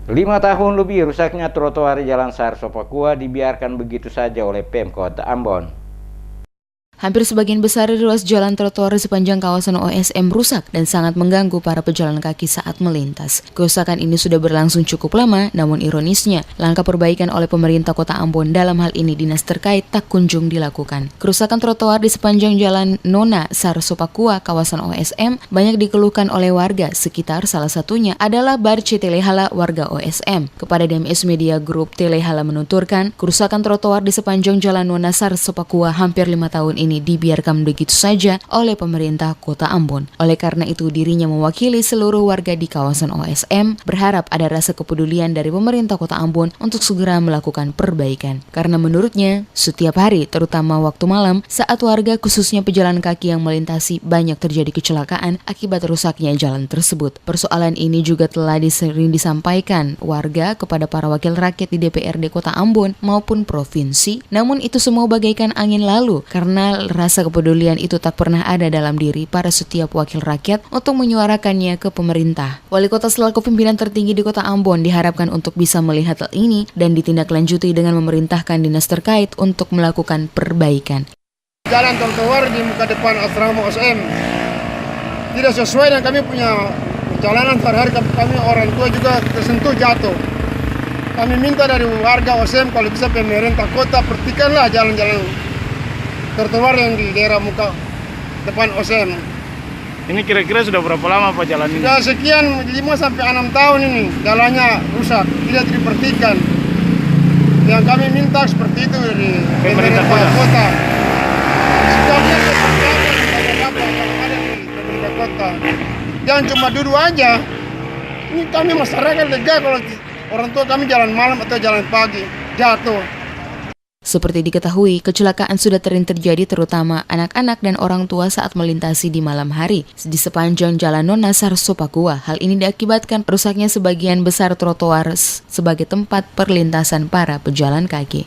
5 tahun lebih rusaknya trotoar Jalan Sarso Papua dibiarkan begitu saja oleh Pemkot Ambon. Hampir sebagian besar ruas jalan trotoar sepanjang kawasan OSM rusak dan sangat mengganggu para pejalan kaki saat melintas. Kerusakan ini sudah berlangsung cukup lama, namun ironisnya, langkah perbaikan oleh pemerintah Kota Ambon dalam hal ini dinas terkait tak kunjung dilakukan. Kerusakan trotoar di sepanjang jalan Nona Sarso Papua kawasan OSM banyak dikeluhkan oleh warga sekitar, salah satunya adalah Barce Telehala warga OSM. Kepada DMS Media Group, Telehala menuturkan, kerusakan trotoar di sepanjang jalan Nona Sarso Papua hampir 5 tahun ini dibiarkan begitu saja oleh pemerintah Kota Ambon. Oleh karena itu, dirinya mewakili seluruh warga di kawasan OSM berharap ada rasa kepedulian dari pemerintah Kota Ambon untuk segera melakukan perbaikan. Karena menurutnya, setiap hari, terutama waktu malam, saat warga khususnya pejalan kaki yang melintasi banyak terjadi kecelakaan akibat rusaknya jalan tersebut. Persoalan ini juga telah sering disampaikan warga kepada para wakil rakyat di DPRD Kota Ambon maupun provinsi. Namun itu semua bagaikan angin lalu karena rasa kepedulian itu tak pernah ada dalam diri para setiap wakil rakyat untuk menyuarakannya ke pemerintah. Wali kota selaku pimpinan tertinggi di Kota Ambon diharapkan untuk bisa melihat hal ini dan ditindaklanjuti dengan memerintahkan dinas terkait untuk melakukan perbaikan. Jalan trotoar di muka depan asrama OSM tidak sesuai dengan kami punya perjalanan sehari-hari. Kami orang tua juga tersentuh jatuh. Kami minta dari warga OSM kalau bisa pemerintah kota perhatikanlah jalan-jalan trotoar yang di daerah muka depan OSM. Ini kira-kira sudah berapa lama Pak jalan ini? Sudah sekian 5-6 tahun ini jalannya rusak, tidak diperhatikan. Yang kami minta seperti itu dari pemerintah kota. Sebabnya ada di pemerintah kota. Jangan cuma duduk aja. Ini kami masyarakat lega kalau orang tua kami jalan malam atau jalan pagi jatuh. Seperti diketahui, kecelakaan sudah sering terjadi terutama anak-anak dan orang tua saat melintasi di malam hari di sepanjang jalan Nona Sarso Papua. Hal ini diakibatkan rusaknya sebagian besar trotoar sebagai tempat perlintasan para pejalan kaki.